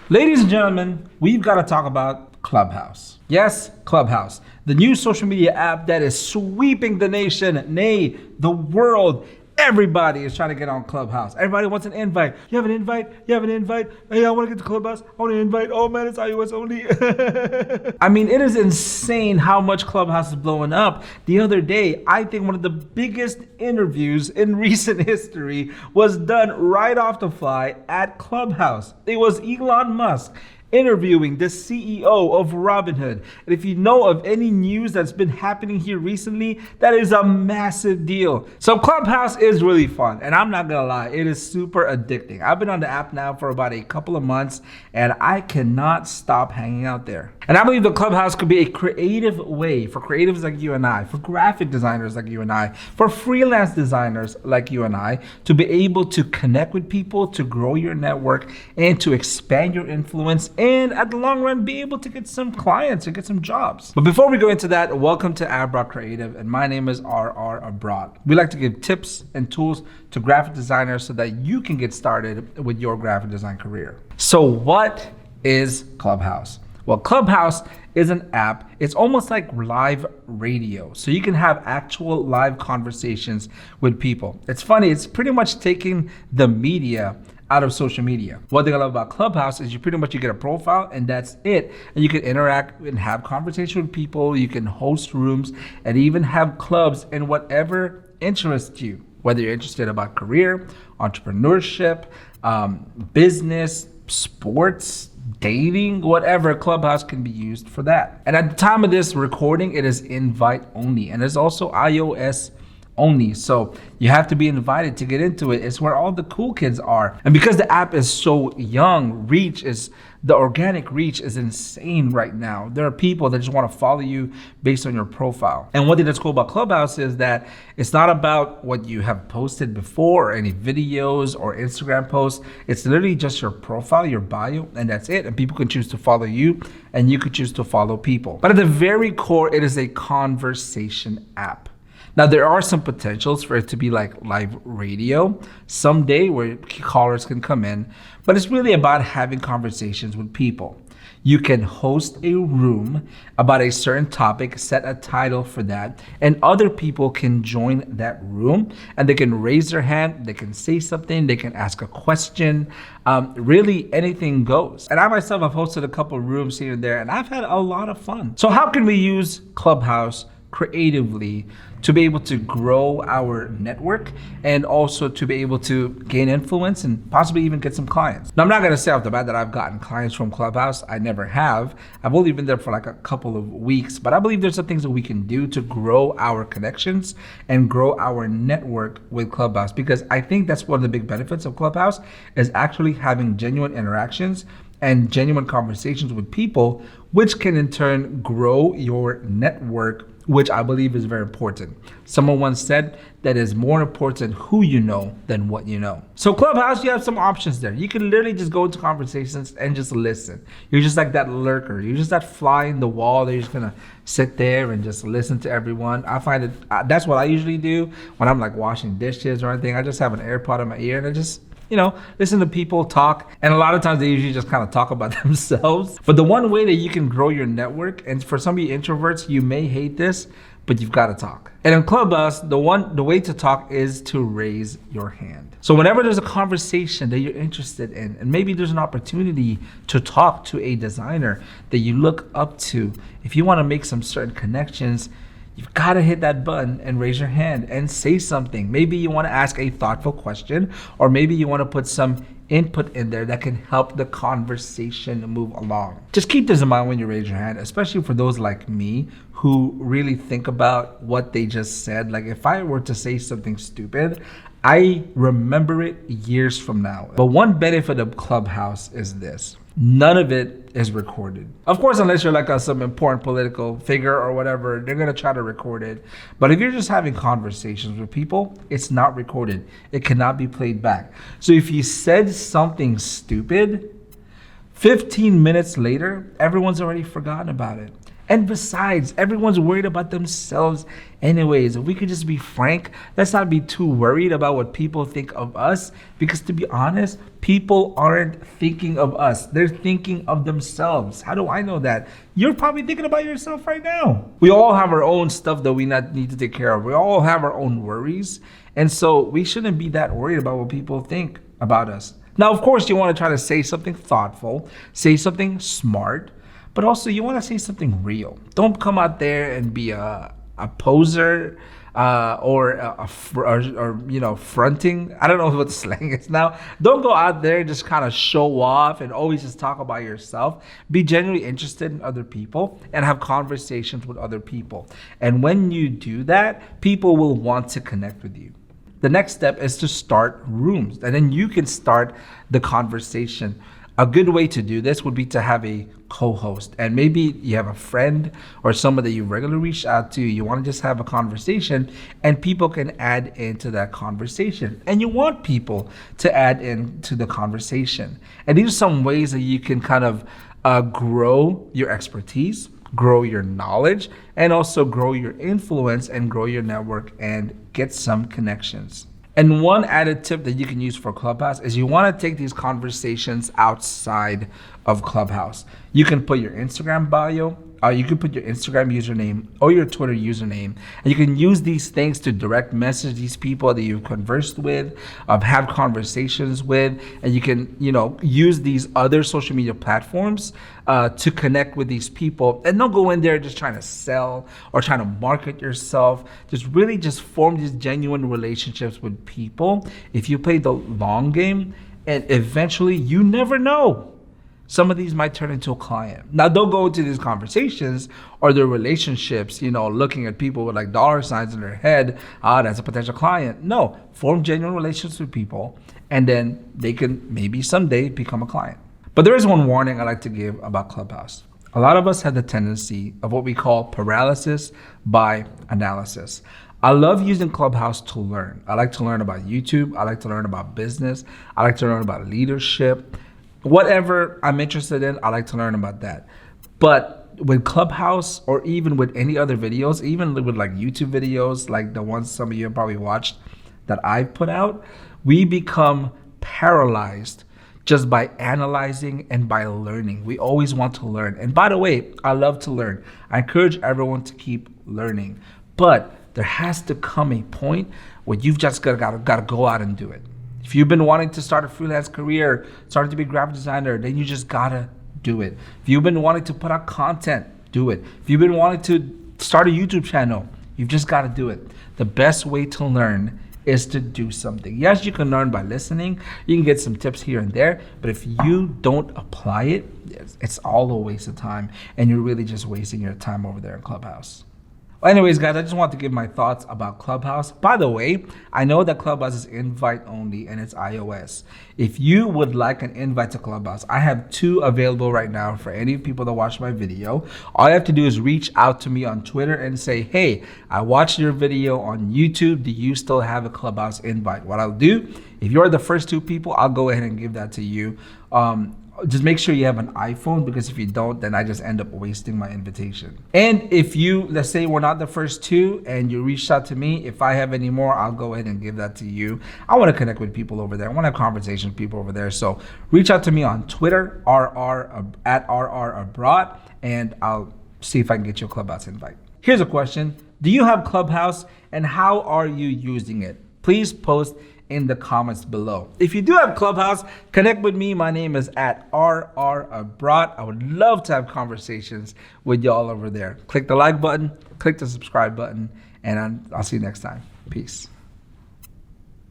Ladies and gentlemen, we've got to talk about Clubhouse. Yes, Clubhouse, the new social media app that is sweeping the nation, nay, the world. Everybody is trying to get on Clubhouse. Everybody wants an invite. You have an invite? You have an invite? Hey, I want to get to Clubhouse. I want to invite. Oh man, it's iOS only. I mean, it is insane how much Clubhouse is blowing up. The other day, I think one of the biggest interviews in recent history was done right off the fly at Clubhouse. It was Elon Musk interviewing the CEO of Robinhood. And if you know of any news that's been happening here recently, that is a massive deal. So Clubhouse is really fun, and I'm not gonna lie, it is super addicting. I've been on the app now for about a couple of months, and I cannot stop hanging out there. And I believe the Clubhouse could be a creative way for creatives like you and I, for graphic designers like you and I, for freelance designers like you and I, to be able to connect with people, to grow your network, and to expand your influence, and at the long run, be able to get some clients and get some jobs. But before we go into that, welcome to Abrot Creative, and my name is RR Abrot. We like to give tips and tools to graphic designers so that you can get started with your graphic design career. So what is Clubhouse? Well, Clubhouse is an app. It's almost like live radio. So you can have actual live conversations with people. It's funny, it's pretty much taking the media out of social media. One thing I love about Clubhouse is you get a profile and that's it. And you can interact and have conversation with people. You can host rooms and even have clubs and whatever interests you, whether you're interested about career, entrepreneurship, business, sports, dating, whatever. Clubhouse can be used for that. And at the time of this recording, it is invite only, and it's also iOS only. So you have to be invited to get into it. It's where all the cool kids are. And because the app is so young, the organic reach is insane right now. There are people that just want to follow you based on your profile. And one thing that's cool about Clubhouse is that it's not about what you have posted before or any videos or Instagram posts. It's literally just your profile, your bio, and that's it. And people can choose to follow you and you could choose to follow people. But at the very core, it is a conversation app. Now, there are some potentials for it to be like live radio someday where callers can come in, but it's really about having conversations with people. You can host a room about a certain topic, set a title for that, and other people can join that room and they can raise their hand, they can say something, they can ask a question, really anything goes. And I myself have hosted a couple of rooms here and there, and I've had a lot of fun. So how can we use Clubhouse creatively to be able to grow our network and also to be able to gain influence and possibly even get some clients? Now, I'm not going to say off the bat that I've gotten clients from Clubhouse. I never have. I've only been there for like a couple of weeks, but I believe there's some things that we can do to grow our connections and grow our network with Clubhouse, because I think that's one of the big benefits of Clubhouse is actually having genuine interactions and genuine conversations with people, which can in turn grow your network, which I believe is very important. Someone once said that it's more important who you know than what you know. So Clubhouse, you have some options there. You can literally just go into conversations and just listen. You're just like that lurker. You're just that fly in the wall that you're just gonna sit there and just listen to everyone. I find that that's what I usually do when I'm like washing dishes or anything. I just have an AirPod in my ear and I just listen to people talk. And a lot of times they usually just kind of talk about themselves. But the one way that you can grow your network, and for some of you introverts, you may hate this, but you've got to talk. And in Clubhouse, the way to talk is to raise your hand. So whenever there's a conversation that you're interested in, and maybe there's an opportunity to talk to a designer that you look up to, if you want to make some certain connections, you've got to hit that button and raise your hand and say something. Maybe you want to ask a thoughtful question, or maybe you want to put some input in there that can help the conversation move along. Just keep this in mind when you raise your hand, especially for those like me who really think about what they just said. Like if I were to say something stupid, I remember it years from now. But one benefit of Clubhouse is this: none of it is recorded. Of course, unless you're like some important political figure or whatever, they're gonna try to record it. But if you're just having conversations with people, it's not recorded. It cannot be played back. So if you said something stupid, 15 minutes later, everyone's already forgotten about it. And besides, everyone's worried about themselves anyways. If we could just be frank, let's not be too worried about what people think of us, because to be honest, people aren't thinking of us. They're thinking of themselves. How do I know that? You're probably thinking about yourself right now. We all have our own stuff that we need to take care of. We all have our own worries. And so we shouldn't be that worried about what people think about us. Now, of course, you want to try to say something thoughtful, say something smart, but also you want to say something real. Don't come out there and be a poser or fronting. I don't know what the slang is now. Don't go out there and just kind of show off and always just talk about yourself. Be genuinely interested in other people and have conversations with other people. And when you do that, people will want to connect with you. The next step is to start rooms, and then you can start the conversation. A good way to do this would be to have a co-host, and maybe you have a friend or someone that you regularly reach out to. You want to just have a conversation, and people can add into that conversation, and you want people to add into the conversation. And these are some ways that you can kind of grow your expertise, grow your knowledge, and also grow your influence and grow your network and get some connections. And one added tip that you can use for Clubhouse is you want to take these conversations outside of Clubhouse. You can put your Instagram bio, you can put your Instagram username or your Twitter username, and you can use these things to direct message these people that you've conversed with, have conversations with, and you can, use these other social media platforms to connect with these people. And don't go in there just trying to sell or trying to market yourself. Just form these genuine relationships with people. If you play the long game, and eventually, you never know, some of these might turn into a client. Now, don't go into these conversations or their relationships, looking at people with like dollar signs in their head. That's a potential client. No, form genuine relationships with people, and then they can maybe someday become a client. But there is one warning I like to give about Clubhouse. A lot of us have the tendency of what we call paralysis by analysis. I love using Clubhouse to learn. I like to learn about YouTube. I like to learn about business. I like to learn about leadership. Whatever I'm interested in, I like to learn about that. But with Clubhouse, or even with any other videos, even with like YouTube videos, like the ones some of you have probably watched that I've put out, we become paralyzed just by analyzing and by learning. We always want to learn. And by the way, I love to learn. I encourage everyone to keep learning. But there has to come a point where you've just gotta go out and do it. If you've been wanting to start a freelance career, starting to be a graphic designer, then you just gotta do it. If you've been wanting to put out content, do it. If you've been wanting to start a YouTube channel, you've just gotta do it. The best way to learn is to do something. Yes, you can learn by listening. You can get some tips here and there, but if you don't apply it, it's all a waste of time, and you're really just wasting your time over there in Clubhouse. Well, anyways, guys, I just want to give my thoughts about Clubhouse. By the way, I know that Clubhouse is invite only and it's iOS. If you would like an invite to Clubhouse, I have 2 available right now for any people that watch my video. All you have to do is reach out to me on Twitter and say, hey, I watched your video on YouTube. Do you still have a Clubhouse invite? What I'll do, if you're the first 2 people, I'll go ahead and give that to you. Just make sure you have an iPhone, because if you don't, then I just end up wasting my invitation. And if you, let's say we're not the first 2 and you reached out to me, if I have any more, I'll go ahead and give that to you. I want to connect with people over there. I want to have conversations with people over there. So reach out to me on Twitter, at Abrot, and I'll see if I can get you a Clubhouse invite. Here's a question. Do you have Clubhouse, and how are you using it? Please post in the comments below. If you do have Clubhouse, connect with me. My name is at Abrot. I would love to have conversations with y'all over there. Click the like button, click the subscribe button, and I'll see you next time. Peace.